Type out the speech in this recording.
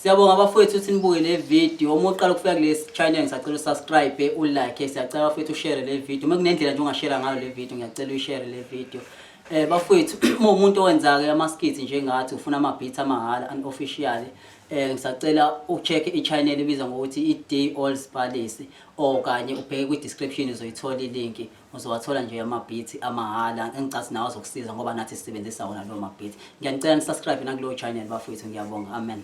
Siyabonga abafowethu ukuthi nibuke le video. Uma uqala ukufika kulesi channel ngisacela usubscribe, ulike, siyacela abafowethu ushare le video. Uma kunendlela nje ungashare ngayo le video, ngiyacela uyishare le video. Bafowethu uma umuntu owenza ke ama skits njengathi ufuna ama beats amahala unofficial, ngisacela ucheck i-channel ebizwa ngokuthi i-Day All Spalisi, okanye ubheke ku description uzoyithola i-link, uzowathola nje ama beats amahala engicathi nawe uzokusiza ngoba nathi sisebenzisa wona lo ma beats. Ngiyanicela ni subscribe na kulo channel bafowethu, ngiyabonga. Amen.